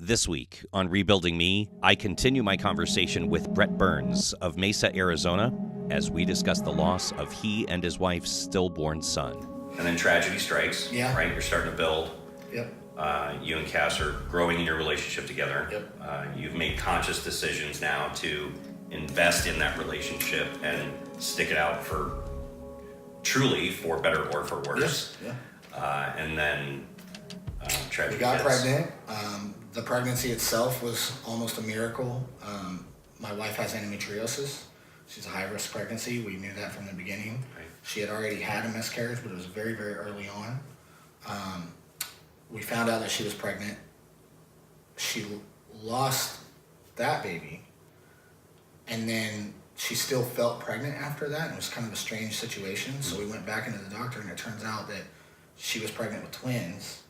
This week on Rebuilding Me, I continue my conversation with Bret Burns of Mesa, Arizona, as we discuss the loss of he and his wife's stillborn son. And then tragedy strikes, right? You're starting to build. Yep. You and Cass are growing in your relationship together. Yep. You've made conscious decisions now to invest in that relationship and stick it out for truly, for better or for worse. Yeah. And then tragedy We got hits. pregnant. The pregnancy itself was almost a miracle. My wife has endometriosis. She's a high-risk pregnancy. We knew that from the beginning. Right. She had already had a miscarriage, but it was very, very early on. We found out that she was pregnant. She lost that baby, and then she still felt pregnant after that. It was kind of a strange situation. So we went back into the doctor, and it turns out that she was pregnant with twins,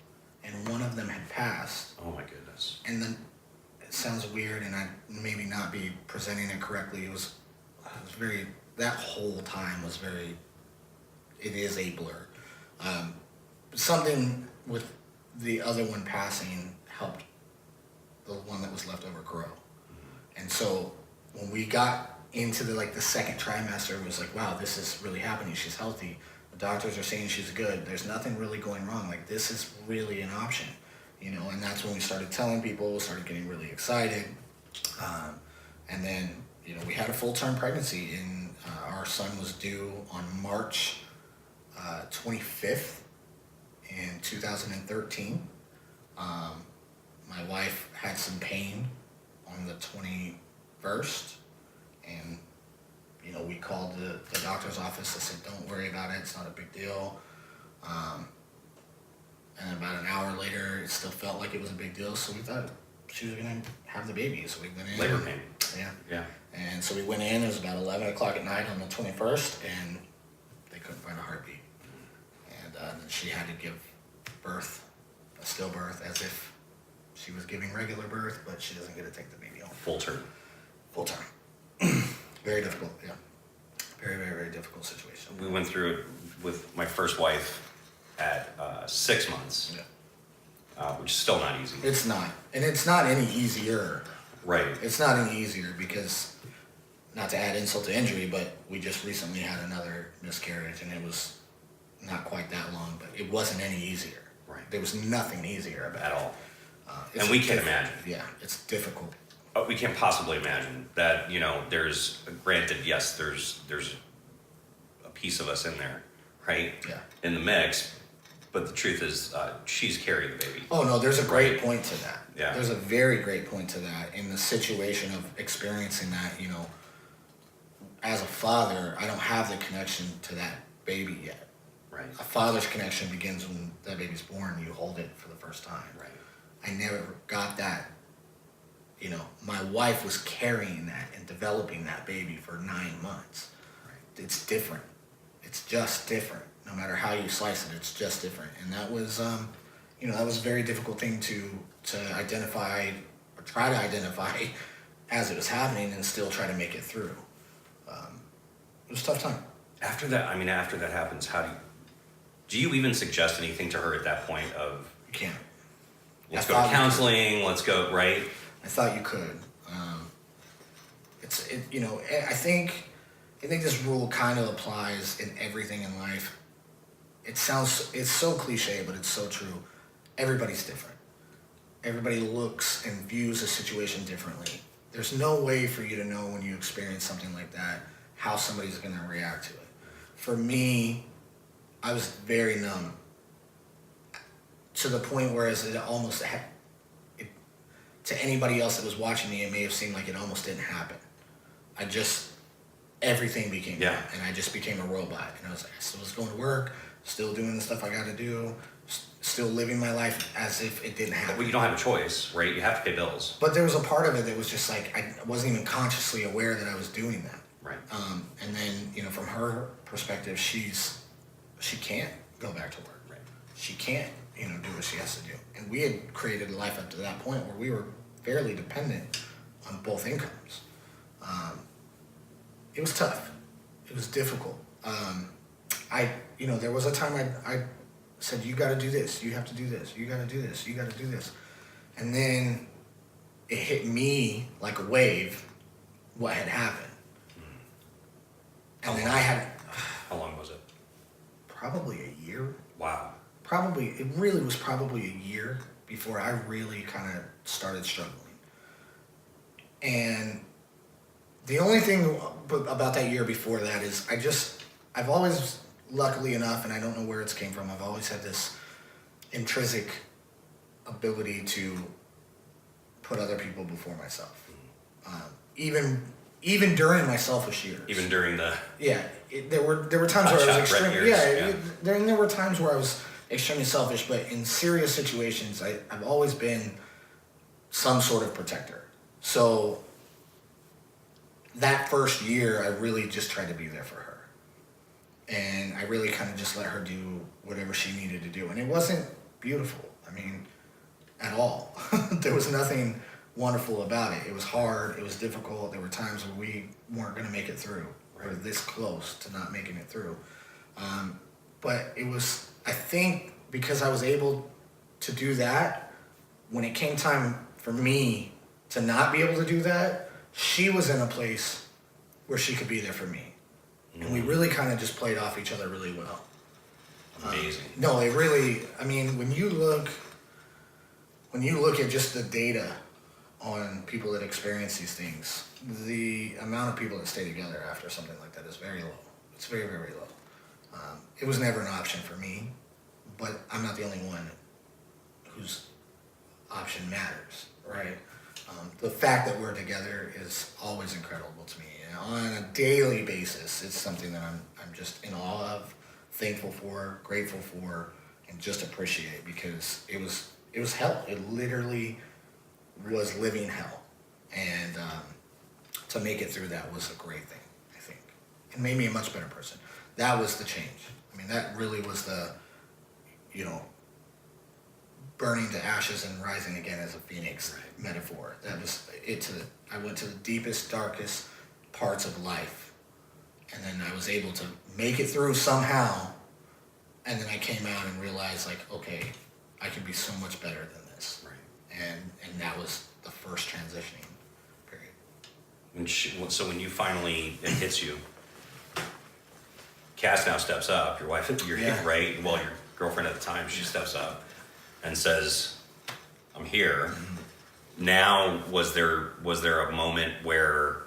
and one of them had passed. Oh my goodness. And then it sounds weird, and I maybe not be presenting it correctly. It was very, that whole time was very, it is a blur. Something with the other one passing helped the one that was left over grow. And so when we got into the second trimester, it was like, wow, this is really happening. She's healthy. The doctors are saying she's good. There's nothing really going wrong. Like, this is really an option, and that's when we started telling people, started getting really excited. And then, we had a full-term pregnancy, and our son was due on March 25th in 2013. My wife had some pain on the 21st, and we called the doctor's office. I said, don't worry about it, it's not a big deal. And about an hour later, it still felt like it was a big deal, so we thought she was going to have the baby. So we went in. Labor pain. Yeah. And so we went in. It was about 11 o'clock at night on the 21st, and they couldn't find a heartbeat. And then she had to give birth, a stillbirth, as if she was giving regular birth, but she doesn't get to take the baby home. Full term. Full time. Very difficult, yeah. Very, very, very difficult situation. We went through it with my first wife at 6 months, which is still not easy. It's not. And it's not any easier. Right. It's not any easier because, not to add insult to injury, but we just recently had another miscarriage, and it was not quite that long, but it wasn't any easier. Right. There was nothing easier about At it. all. And we can't imagine. Yeah, it's difficult. We can't possibly imagine that, there's, granted, yes, there's a piece of us in there, right? Yeah. In the mix, but the truth is, she's carried the baby. Oh, no, there's a great point to that. Yeah. There's a very great point to that in the situation of experiencing that, as a father, I don't have the connection to that baby yet. Right. A father's connection begins when that baby's born. You hold it for the first time. Right. I never got that. My wife was carrying that and developing that baby for 9 months. Right. It's different. It's just different. No matter how you slice it, it's just different. And that was, that was a very difficult thing to identify or try to identify as it was happening and still try to make it through. It was a tough time. After that happens, do you even suggest anything to her at that point of, You can't. let's go to counseling, let's go, right? I thought you could. I think this rule kind of applies in everything in life. It's so cliche, but it's so true. Everybody's different. Everybody looks and views a situation differently. There's no way for you to know when you experience something like that how somebody's going to react to it. For me, I was very numb to the point where it almost to anybody else that was watching me, it may have seemed like it almost didn't happen. Everything became that, and I just became a robot. And I still was going to work, still doing the stuff I got to do, still living my life as if it didn't happen. Well, you don't have a choice, right? You have to pay bills. But there was a part of it that was just like, I wasn't even consciously aware that I was doing that. Right. And then, from her perspective, she can't go back to work. Right. She can't, do what she has to do. And we had created a life up to that point where we were fairly dependent on both incomes. It was tough. It was difficult. There was a time I said, you got to do this. You have to do this. You got to do this. You got to do this. And then it hit me like a wave what had happened. And then I had... How long was it? Probably a year. Wow. It really was probably a year before I really kind of started struggling. And the only thing about that year before that is I've always, luckily enough, and I don't know where it's came from, I've always had this intrinsic ability to put other people before myself. Even during my selfish years. Even during the... Yeah. There were times where I was extremely... There were times where I was extremely selfish, but in serious situations, I've always been some sort of protector. So that first year, I really just tried to be there for her. And I really kind of just let her do whatever she needed to do. And it wasn't beautiful. I mean, at all. There was nothing wonderful about it. It was hard. It was difficult. There were times where we weren't going to make it through. Right. We were this close to not making it through. But it was, I think, because I was able to do that, when it came time for me to not be able to do that, she was in a place where she could be there for me. And we really kind of just played off each other really well. Amazing. No, it really, I mean, when you look at just the data on people that experience these things, the amount of people that stay together after something like that is very low. It's very, very low. It was never an option for me, but I'm not the only one whose option matters, right? The fact that we're together is always incredible to me. And on a daily basis, it's something that I'm just in awe of, thankful for, grateful for, and just appreciate, because it was hell. It literally was living hell. And to make it through that was a great thing, I think. It made me a much better person. That was the change. I mean, that really was the, burning to ashes and rising again as a phoenix metaphor. That was it. I went to the deepest, darkest parts of life, and then I was able to make it through somehow, and then I came out and realized, like, okay, I can be so much better than this. Right. And that was the first transitioning period. So when you finally, it hits you, Cass now steps up, your wife, right? Well, your girlfriend at the time, she steps up and says, I'm here. Mm-hmm. Now, was there a moment where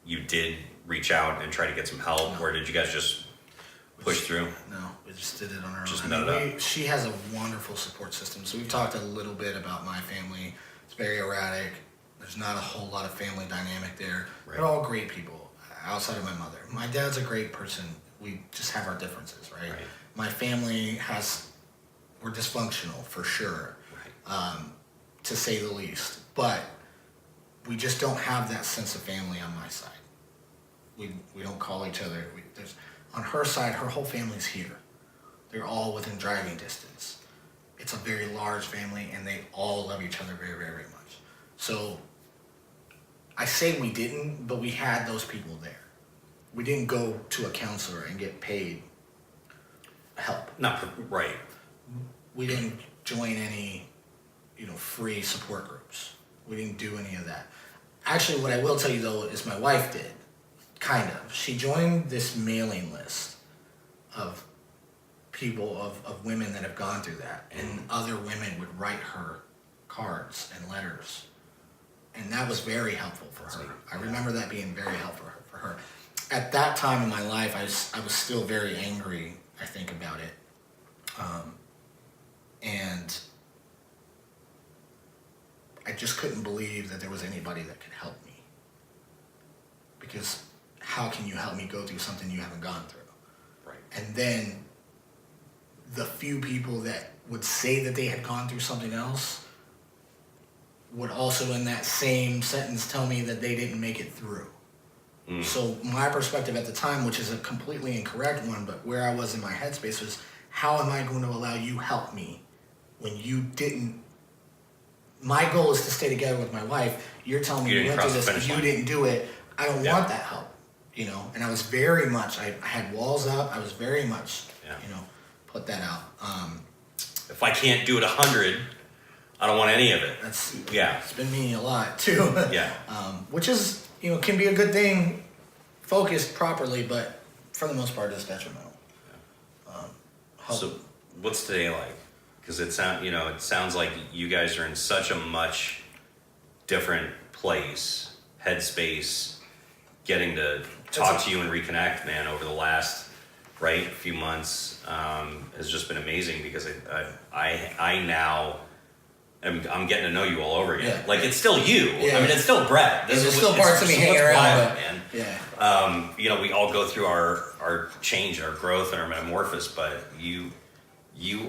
you did reach out and try to get some help, or did you guys just push through? No, we just did it on our just own. She has a wonderful support system. So we've talked a little bit about my family. It's very erratic. There's not a whole lot of family dynamic there. Right. They're all great people outside of my mother. My dad's a great person. We just have our differences, right? My family we're dysfunctional for sure, to say the least. But we just don't have that sense of family on my side. We don't call each other. On her side, her whole family's here. They're all within driving distance. It's a very large family, and they all love each other very, very, very much. So I say we didn't, but we had those people there. We didn't go to a counselor and get paid help. Right. We didn't join any, free support groups. We didn't do any of that. Actually, what I will tell you, though, is my wife did, kind of. She joined this mailing list of people, of women that have gone through that, and other women would write her cards and letters, and that was very helpful for her. I remember that being very helpful for her. At that time in my life, I was still very angry, I think, about it. And I just couldn't believe that there was anybody that could help me. Because how can you help me go through something you haven't gone through? Right. And then the few people that would say that they had gone through something else would also in that same sentence tell me that they didn't make it through. So my perspective at the time, which is a completely incorrect one, but where I was in my headspace was, how am I going to allow you help me when you didn't? My goal is to stay together with my wife. You're telling me you went through this, but you didn't do it. I don't want that help, And I was very much, I had walls up. I was very much, put that out. If I can't do it 100, I don't want any of it. It's been me a lot too. Yeah. Which is, can be a good thing, focused properly, but for the most part, it's detrimental. So, what's today like? Because it sounds like you guys are in such a much different place, headspace, getting to talk to you and reconnect, man, over the last few months has just been amazing, because I now I'm getting to know you all over again. Yeah. Like, it's still you. Yeah. I mean, it's still Brett. There's still parts of me hanging around, wild, man. Yeah. We all go through our change, our growth, and our metamorphosis, but you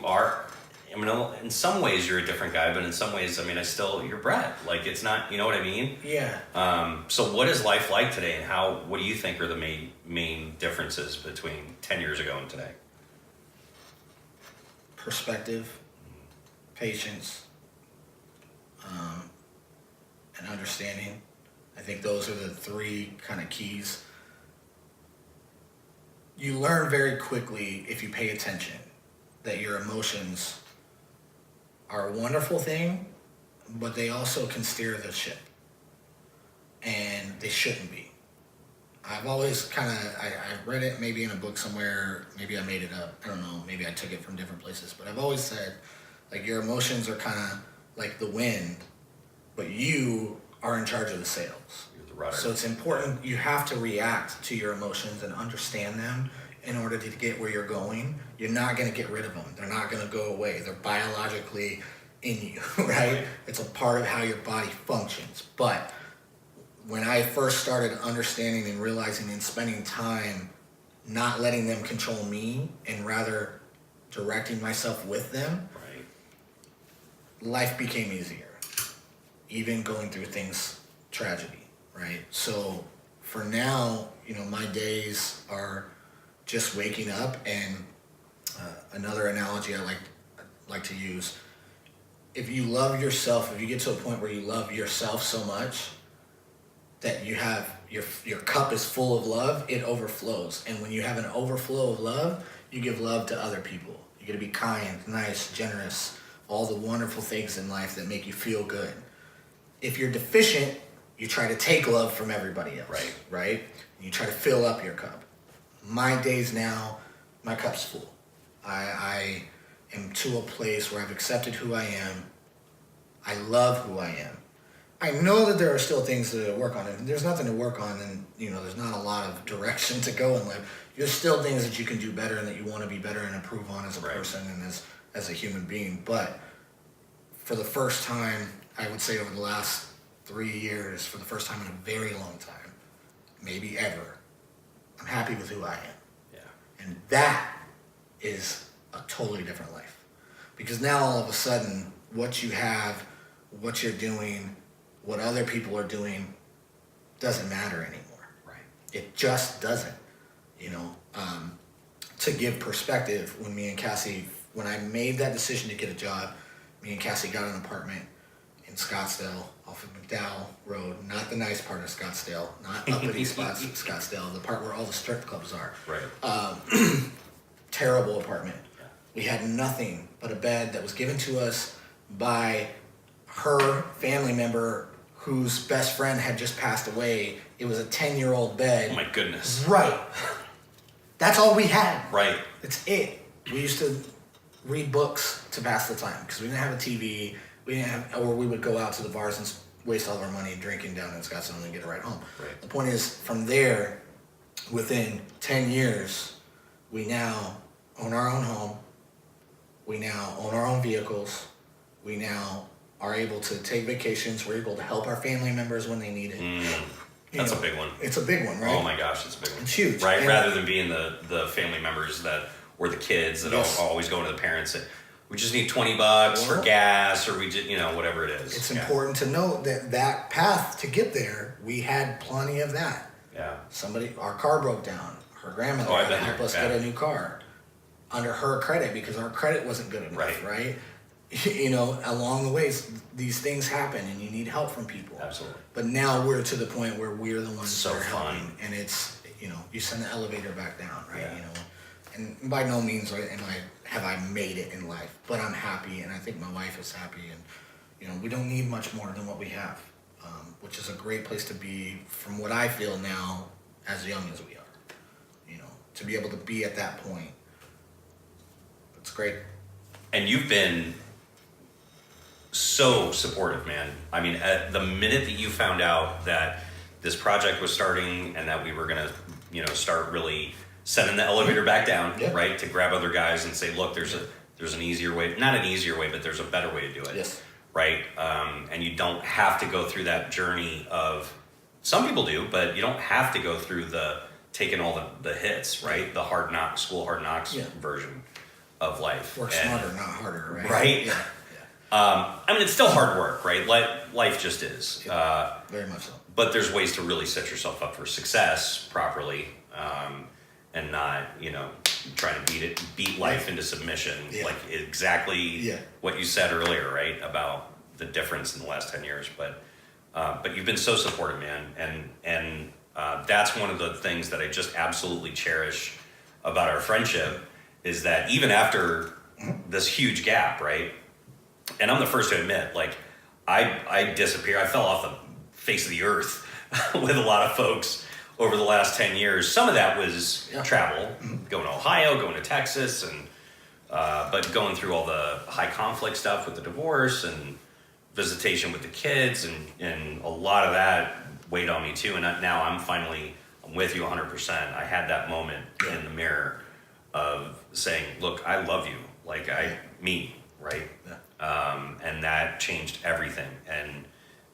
are, I mean, in some ways you're a different guy, but in some ways, I mean, you're Brett. Like, it's not, you know what I mean? Yeah. So what is life like today, and what do you think are the main differences between 10 years ago and today? Perspective, patience, and understanding. I think those are the three kind of keys. You learn very quickly, if you pay attention, that your emotions are a wonderful thing, but they also can steer the ship. And they shouldn't be. I've always I read it maybe in a book somewhere, maybe I made it up, I don't know, maybe I took it from different places, but I've always said, like, your emotions are kind of like the wind, but you are in charge of the sails. You're the rudder. So it's important, you have to react to your emotions and understand them in order to get where you're going. You're not going to get rid of them. They're not going to go away. They're biologically in you, right? It's a part of how your body functions. But when I first started understanding and realizing and spending time not letting them control me and rather directing myself with them, life became easier. Even going through things, tragedy, right? So for now, my days are just waking up, and another analogy I like to use, if you love yourself, if you get to a point where you love yourself so much that you have your cup is full of love, it overflows. And when you have an overflow of love, you give love to other people. You get to be kind, nice, generous, all the wonderful things in life that make you feel good. If you're deficient, you try to take love from everybody else, right? You try to fill up your cup. My days now, my cup's full. I am to a place where I've accepted who I am. I love who I am. I know that there are still things to work on. If there's nothing to work on, then there's not a lot of direction to go in life. There's still things that you can do better and that you want to be better and improve on as a person and as a human being. But for the first time, I would say over the last 3 years, for the first time in a very long time, maybe ever, I'm happy with who I am. Yeah. And that is a totally different life. Because now all of a sudden, what you have, what you're doing, what other people are doing doesn't matter anymore. Right. It just doesn't. To give perspective, when I made that decision to get a job, me and Cassie got an apartment in Scottsdale off of McDowell Road, not the nice part of Scottsdale, not uppity spots of Scottsdale, the part where all the strip clubs are. Right. Terrible apartment. Yeah. We had nothing but a bed that was given to us by her family member whose best friend had just passed away. It was a 10-year-old bed. Oh my goodness. Right. That's all we had. Right. That's it. We used to read books to pass the time because we didn't have a TV. Or we would go out to the bars and waste all our money drinking down in Scottsdale and get a ride home. Right. The point is, from there, within 10 years, we now own our own home. We now own our own vehicles. We now are able to take vacations. We're able to help our family members when they need it. That's a big one. It's a big one, right? Oh my gosh, it's a big one. It's huge. Right, and rather than being the family members or the kids that always go to the parents and we just need $20 for gas, or we just, whatever it is. It's important to note that path to get there, we had plenty of that. Yeah. Our car broke down. Her grandmother had to help us get a new car under her credit because our credit wasn't good enough, right? Along the way, these things happen and you need help from people. Absolutely. But now we're to the point where we're the ones so that are helping. fun. And it's, you send the elevator back down, right? Yeah. And by no means have I made it in life, but I'm happy, and I think my wife is happy, and we don't need much more than what we have, which is a great place to be from what I feel now as young as we are. To be able to be at that point, it's great. And you've been so supportive, man. I mean, at the minute that you found out that this project was starting and that we were going to, start really sending the elevator back down, right, to grab other guys and say, look, there's an easier way, not an easier way, but there's a better way to do it. Yes. Right? And you don't have to go through that journey of, some people do, but you don't have to go through taking all the hits, right? The school hard knocks version of life. Work smarter, not harder, right? Right? Yeah. I mean, it's still hard work, right? Life just is. Very much so. But there's ways to really set yourself up for success properly, and not, trying to beat life into submission. Yeah. Like exactly what you said earlier, right? About the difference in the last 10 years. But you've been so supportive, man. And that's one of the things that I just absolutely cherish about our friendship is that even after this huge gap, right? And I'm the first to admit, like, I disappeared. I fell off the face of the earth with a lot of folks over the last 10 years. Some of that was travel, going to Ohio, going to Texas, and but going through all the high conflict stuff with the divorce and visitation with the kids, and a lot of that weighed on me too. And now I'm with you 100%. I had that moment in the mirror of saying, look, I love you. Like me, right? Yeah. And that changed everything. And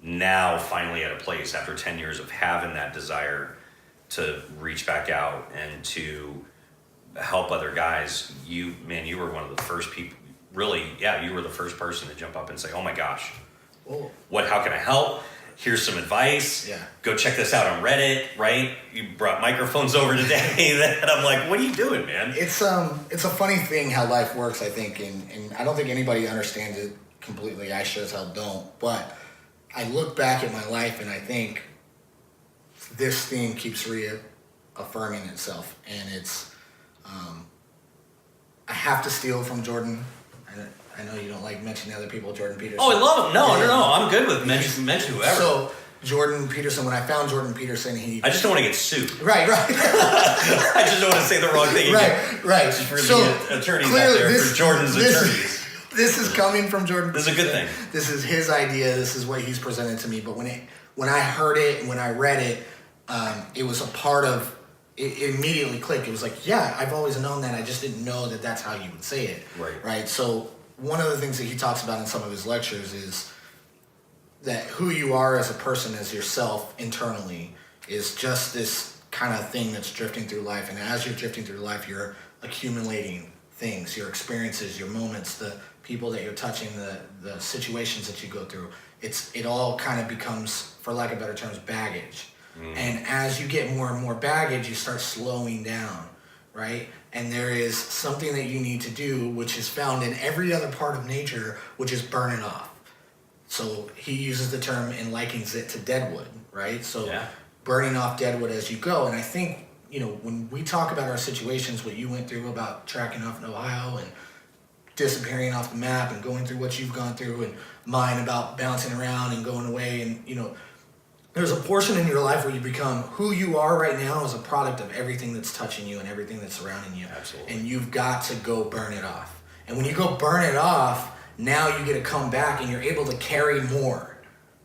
now finally at a place after 10 years of having that desire to reach back out and to help other guys, you were one of the first people, really, you were the first person to jump up and say, oh my gosh, how can I help? Here's some advice. Yeah. Go check this out on Reddit, right? You brought microphones over today that I'm like, what are you doing, man? It's a funny thing how life works, I think, and I don't think anybody understands it completely. I sure as hell don't. But I look back at my life and I think this thing keeps reaffirming itself. And it's, I have to steal from Jordan. I know you don't like mentioning other people, Jordan Peterson. Oh, I love him. No, I'm good with mention whoever. So, Jordan Peterson, when I found Jordan Peterson, I just don't want to get sued. Right. I just don't want to say the wrong thing. Right. For the attorneys out there, for Jordan's attorneys. This is coming from Jordan This is a good thing. This is his idea. This is what he's presented to me. But when I heard it and when I read it, it was a part of... It immediately clicked. It was like, I've always known that. I just didn't know that that's how you would say it. Right. So one of the things that he talks about in some of his lectures is that who you are as a person, as yourself internally, is just this kind of thing that's drifting through life. And as you're drifting through life, you're accumulating things, your experiences, your moments, the people that you're touching, the situations that you go through. It all kind of becomes, for lack of better terms, baggage. And as you get more and more baggage, you start slowing down, right? And there is something that you need to do, which is found in every other part of nature, which is burn it off. So he uses the term and likens it to deadwood, right? So burning off deadwood as you go. And I think, when we talk about our situations, what you went through about tracking off in Ohio and disappearing off the map and going through what you've gone through, and mine about bouncing around and going away, and, there's a portion in your life where you become who you are right now is a product of everything that's touching you and everything that's surrounding you. Absolutely. And you've got to go burn it off. And when you go burn it off, now you get to come back and you're able to carry more,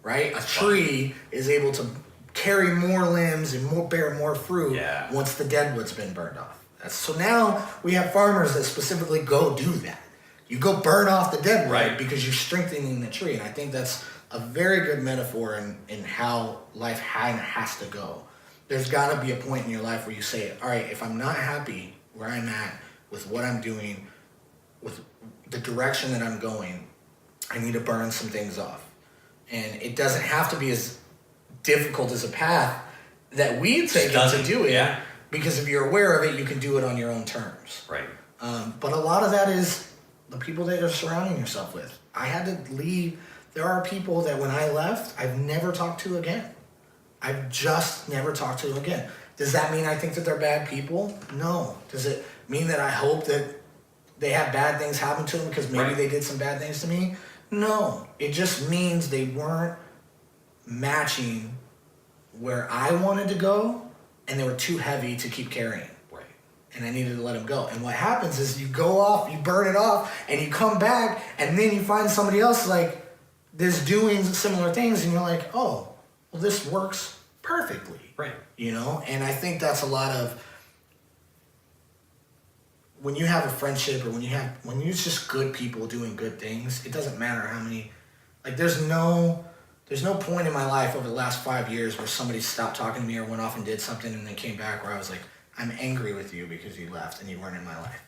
right? A tree is able to carry more limbs and bear more fruit once the deadwood's been burned off. So now we have farmers that specifically go do that. You go burn off the deadwood because you're strengthening the tree. And I think that's a very good metaphor in how life has to go. There's got to be a point in your life where you say, all right, if I'm not happy where I'm at with what I'm doing, with the direction that I'm going, I need to burn some things off. And it doesn't have to be as difficult as a path that we've taken to do it, because if you're aware of it, you can do it on your own terms. Right. But a lot of that is the people that you're surrounding yourself with. I had to leave. There are people that when I left, I've never talked to again. I've just never talked to them again. Does that mean I think that they're bad people? No. Does it mean that I hope that they have bad things happen to them because maybe they did some bad things to me? No, it just means they weren't matching where I wanted to go, and they were too heavy to keep carrying. Right. And I needed to let them go. And what happens is you go off, you burn it off, and you come back, and then you find somebody else like this doing similar things, and you're like, oh, well, this works perfectly. Right. You know? And I think that's a lot of, when you have a friendship or when you're just good people doing good things, it doesn't matter how many, like there's no point in my life over the last 5 years where somebody stopped talking to me or went off and did something and then came back where I was like, I'm angry with you because you left and you weren't in my life.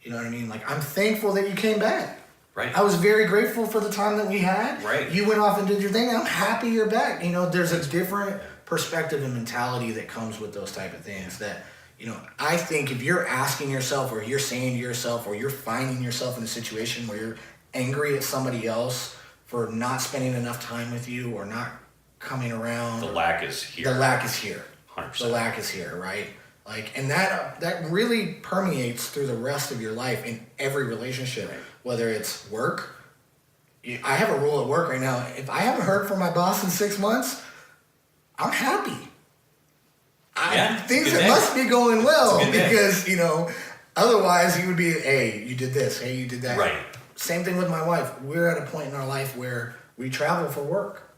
You know what I mean? Like, I'm thankful that you came back. Right. I was very grateful for the time that we had. Right. You went off and did your thing. I'm happy you're back. You know, there's a different perspective and mentality that comes with those type of things that, you know, I think if you're asking yourself or you're saying to yourself or you're finding yourself in a situation where you're angry at somebody else for not spending enough time with you or not coming around. The lack is here. The lack is here. 100%. The lack is here, right? Like, and that really permeates through the rest of your life in every relationship, Right. Whether it's work. I have a rule at work right now. If I haven't heard from my boss in 6 months, I'm happy. Things that must be going well because, you know, otherwise you would be, hey, you did this, hey, you did that. Right. Same thing with my wife. We're at a point in our life where we travel for work.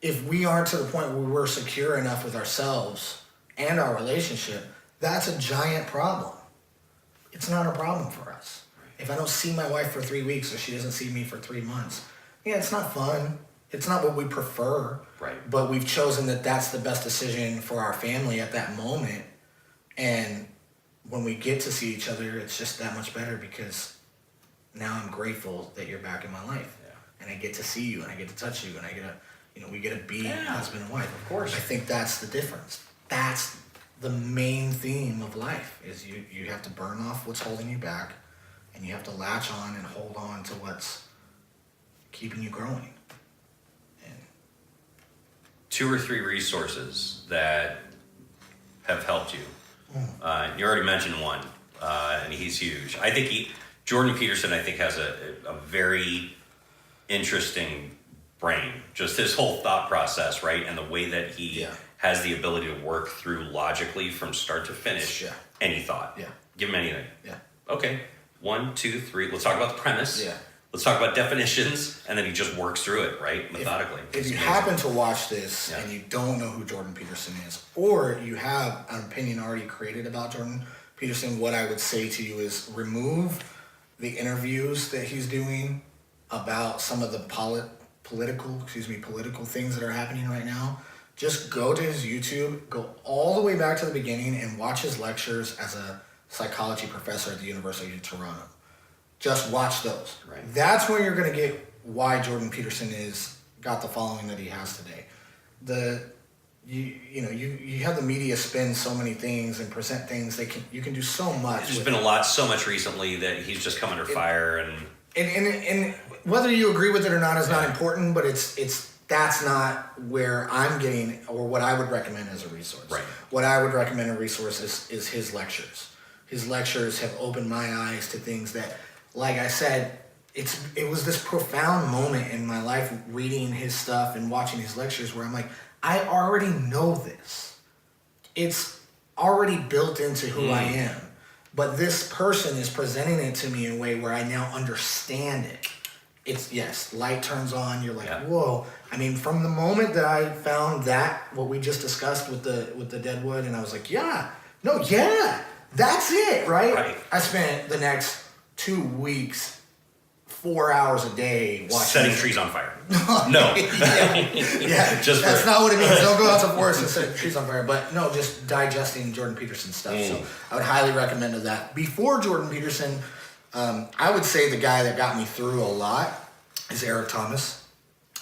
If we aren't to the point where we're secure enough with ourselves and our relationship, that's a giant problem. It's not a problem for us. If I don't see my wife for 3 weeks or she doesn't see me for 3 months, yeah, it's not fun. It's not what we prefer. Right. But we've chosen that that's the best decision for our family at that moment. And when we get to see each other, it's just that much better because now I'm grateful that you're back in my life. Yeah. And I get to see you and I get to touch you and we get to be husband and wife. Of course. I think that's the difference. That's the main theme of life is you have to burn off what's holding you back and you have to latch on and hold on to what's keeping you growing. 2 or 3 resources that have helped you. You already mentioned one, and he's huge. I think Jordan Peterson, I think, has a very interesting brain. Just his whole thought process, right? And the way that he has the ability to work through logically from start to finish any thought. Yeah. Give him anything. Yeah. Okay. 1, 2, 3. Let's talk about the premise. Yeah. Let's talk about definitions, and then he just works through it, right? Methodically. If you happen to watch this and you don't know who Jordan Peterson is, or you have an opinion already created about Jordan Peterson, what I would say to you is remove the interviews that he's doing about some of the political things that are happening right now. Just go to his YouTube, go all the way back to the beginning and watch his lectures as a psychology professor at the University of Toronto. Just watch those. Right. That's where you're going to get why Jordan Peterson got the following that he has today. You have the media spin so many things and present things. You can do so much. There's been so much recently that he's just come under fire and whether you agree with it or not is not important, but that's not where I'm getting or what I would recommend as a resource. Right. What I would recommend a resource is his lectures. His lectures have opened my eyes to things that, like I said, it was this profound moment in my life reading his stuff and watching his lectures where I'm like, I already know this. It's already built into who I am. But this person is presenting it to me in a way where I now understand it. Light turns on, you're like, whoa. I mean, from the moment that I found what we just discussed with the Deadwood, and I was like, that's it, right? I spent the next 2 weeks, 4 hours a day watching. Setting trees on fire. No. That's not what it means. Don't go out to the forest and set trees on fire. But no, just digesting Jordan Peterson's stuff. So I would highly recommend that. Before Jordan Peterson, I would say the guy that got me through a lot is Eric Thomas.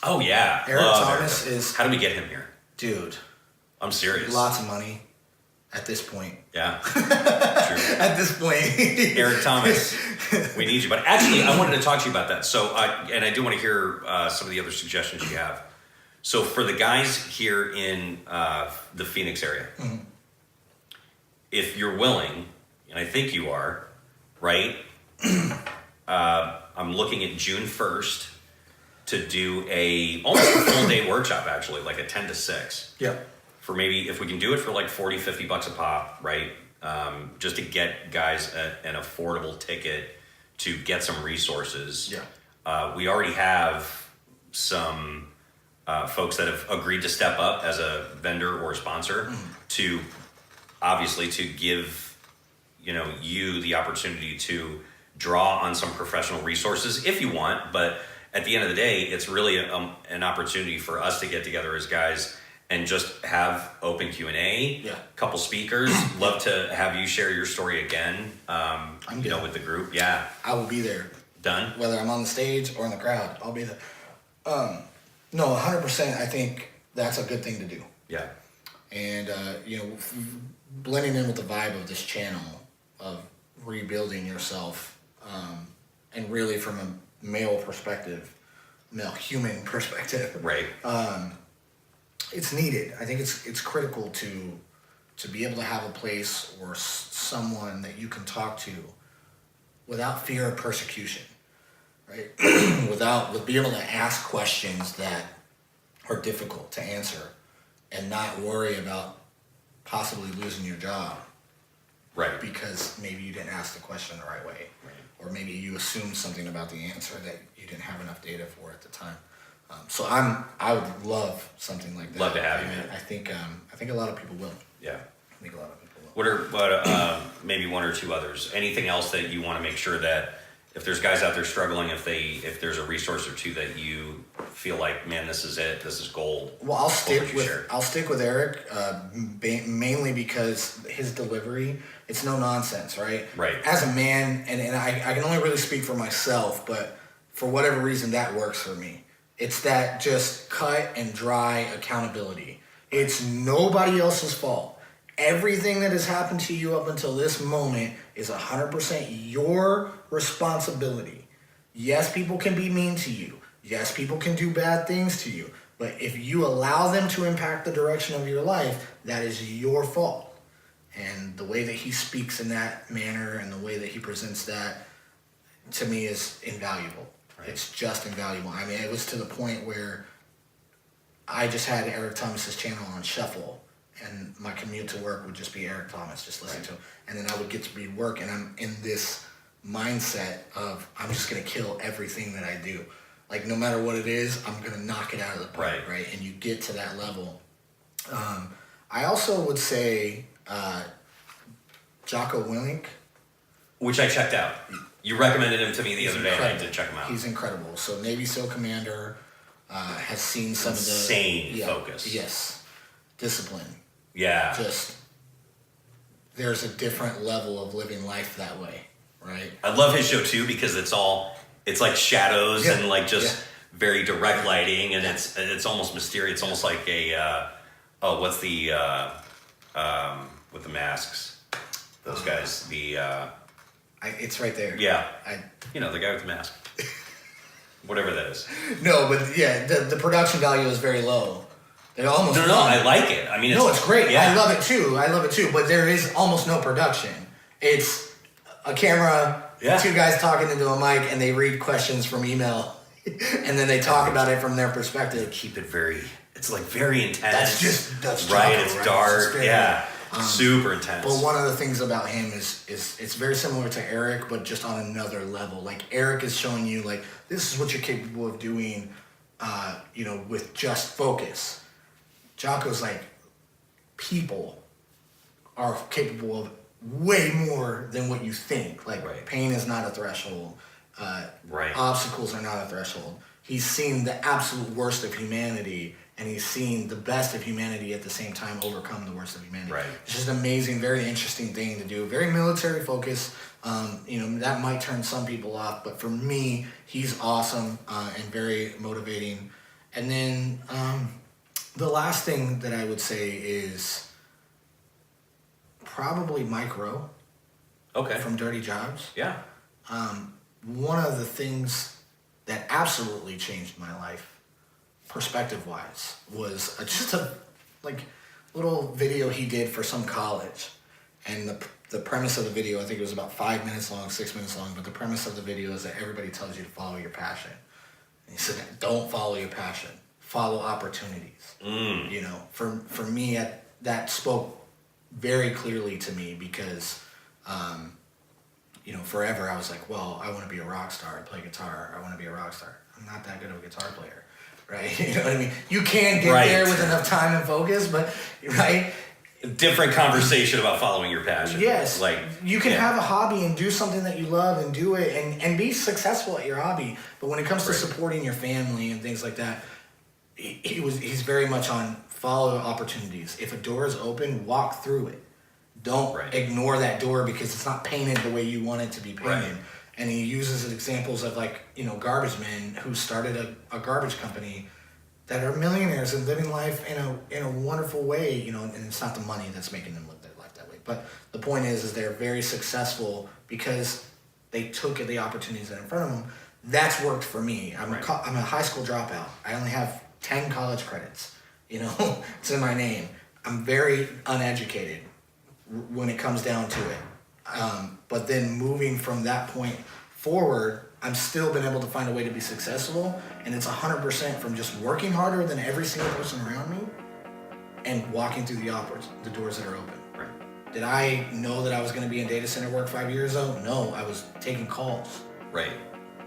Oh, yeah. Eric Thomas is... How do we get him here? Dude. I'm serious. Lots of money at this point. Yeah. True. At this point. Eric Thomas, we need you. But actually, I wanted to talk to you about that. So, and I do want to hear some of the other suggestions you have. So for the guys here in the Phoenix area, if you're willing, and I think you are, right? I'm looking at June 1st to do almost a full day workshop, actually, like a 10 to 6. Yeah. For maybe, if we can do it for like $40-$50 a pop, right? Just to get guys an affordable ticket to get some resources. Yeah. We already have some folks that have agreed to step up as a vendor or a sponsor to obviously to give you the opportunity to draw on some professional resources if you want, but at the end of the day, it's really an opportunity for us to get together as guys and just have open Q&A. Yeah. Couple speakers. Love to have you share your story again. With the group. Yeah. I will be there. Done. Whether I'm on the stage or in the crowd, I'll be there. No, 100%. I think that's a good thing to do. Yeah. And blending in with the vibe of this channel of rebuilding yourself, and really from a male human perspective, right? It's needed. I think it's critical to be able to have a place or someone that you can talk to without fear of persecution, right? with being able to ask questions that are difficult to answer and not worry about possibly losing your job. Right. Because maybe you didn't ask the question the right way. Right. Or maybe you assumed something about the answer that you didn't have enough data for at the time. So I would love something like that. Love to have you. I think a lot of people will. Yeah. I think a lot of people will. What are maybe one or two others? Anything else that you want to make sure that if there's guys out there struggling, if there's a resource or two that you feel like, man, this is it, this is gold. Well, I'll stick with Eric, mainly because his delivery, it's no nonsense, right? Right. As a man, and I can only really speak for myself, but for whatever reason that works for me. It's that just cut and dry accountability. It's nobody else's fault. Everything that has happened to you up until this moment is 100% your responsibility. Yes, people can be mean to you. Yes, people can do bad things to you. But if you allow them to impact the direction of your life, that is your fault. And the way that he speaks in that manner and the way that he presents that, to me, is invaluable. Right. It's just invaluable. I mean, it was to the point where I just had Eric Thomas's channel on shuffle, and my commute to work would just be Eric Thomas, just listening to him. And then I would get to be work, and I'm in this mindset of I'm just going to kill everything that I do. Like, no matter what it is, I'm going to knock it out of the park, right? And you get to that level. I also would say Jocko Willink. Which I checked out. You recommended him to me the other day, and I did check him out. He's incredible. So Navy SEAL Commander, has seen some insane of the... focus. Yes. Discipline. Yeah. Just, there's a different level of living life that way, right? I love his show too because it's like shadows and like just very direct lighting, and it's almost mysterious. It's almost like a what's the with the masks? Those guys, it's right there. Yeah, the guy with the mask, whatever that is. No, but yeah, the production value is very low. They almost no. I like it. I mean, it's great. Yeah. I love it too. But there is almost no production. It's a camera, two guys talking into a mic, and they read questions from email, and then they talk about it from their perspective. They keep it it's like very intense. That's right. Jocko, It's right? dark. It's super intense. But one of the things about him is it's very similar to Eric, but just on another level. Like, Eric is showing you, like, this is what you're capable of doing, with just focus. Jocko's like, people are capable of way more than what you think. Like, pain is not a threshold. Obstacles are not a threshold. He's seen the absolute worst of humanity, and he's seen the best of humanity at the same time overcome the worst of humanity. Right. It's just an amazing, very interesting thing to do. Very military focused. That might turn some people off, but for me, he's awesome and very motivating. And then the last thing that I would say is probably Mike Rowe. Okay. From Dirty Jobs. Yeah. One of the things that absolutely changed my life, perspective-wise, was just a little video he did for some college. And the premise of the video, I think it was about 5 minutes long, 6 minutes long, but the premise of the video is that everybody tells you to follow your passion. And he said, don't follow your passion, follow opportunities. You know, for me, that spoke very clearly to me because, you know, forever I was like, well, I want to be a rock star. I play guitar. I want to be a rock star. I'm not that good of a guitar player, right? You know what I mean? You can get there with enough time and focus, but, right? Different conversation about following your passion. Yes. Like, you can have a hobby and do something that you love and do it and be successful at your hobby. But when it comes to supporting your family and things like that, he's very much on follow opportunities. If a door is open, walk through it. Don't ignore that door because it's not painted the way you want it to be painted. And he uses examples of, like, you know, garbage men who started a garbage company that are millionaires and living life in a wonderful way, you know, and it's not the money that's making them live their life that way. But the point is they're very successful because they took the opportunities that are in front of them. That's worked for me. I'm a high school dropout. I only have 10 college credits, you know, it's in my name. I'm very uneducated when it comes down to it. But then moving from that point forward, I'm still been able to find a way to be successful, and it's 100% from just working harder than every single person around me and walking through the doors that are open. Did I know that I was going to be in data center work 5 years ago? No, I was taking calls.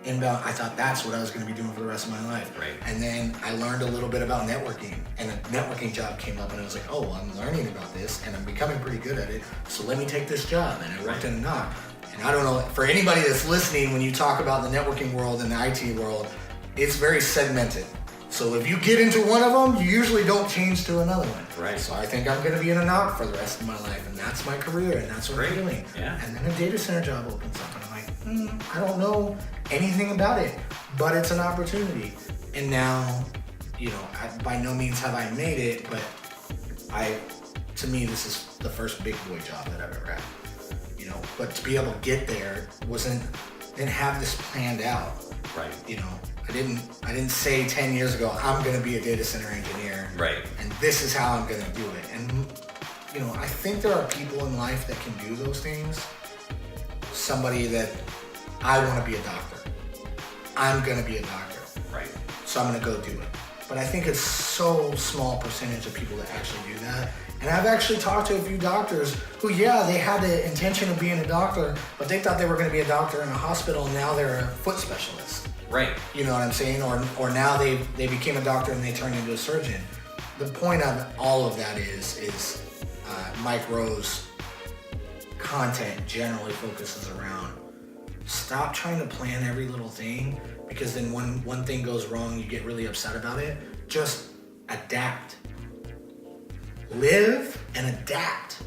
Inbound, I thought that's what I was going to be doing for the rest of my life. And then I learned a little bit about networking, and a networking job came up, and I was like, oh, I'm learning about this, and I'm becoming pretty good at it, so let me take this job. And I worked in a knock. And I don't know, for anybody that's listening, when you talk about the networking world and the IT world, it's very segmented. So if you get into one of them, you usually don't change to another one. So I think I'm going to be in a knock for the rest of my life, and that's my career, and that's what I'm doing. And then a data center job opens up, and I'm like, I don't know anything about it, but it's an opportunity. And now, you know, by no means have I made it, but to me, this is the first big boy job that I've ever had. You know, but to be able to get there didn't have this planned out. You know, I didn't say 10 years ago, I'm going to be a data center engineer. And this is how I'm going to do it. And, you know, I think there are people in life that can do those things. Somebody that, I want to be a doctor. I'm going to be a doctor. So I'm going to go do it. But I think it's so small percentage of people that actually do that. And I've actually talked to a few doctors who, they had the intention of being a doctor, but they thought they were going to be a doctor in a hospital, and now they're a foot specialist. You know what I'm saying? Or now they became a doctor and they turned into a surgeon. The point of all of that is Mike Rowe's content generally focuses around stop trying to plan every little thing, because then when one thing goes wrong, you get really upset about it. Just adapt. Live and adapt.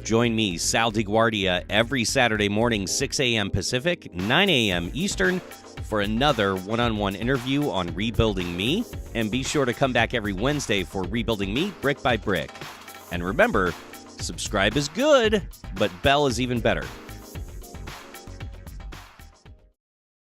Join me, Sal DiGuardia, every Saturday morning, 6 a.m. Pacific, 9 a.m. Eastern, for another one-on-one interview on Rebuilding Me. And be sure to come back every Wednesday for Rebuilding Me, Brick by Brick. And remember, subscribe is good, but bell is even better.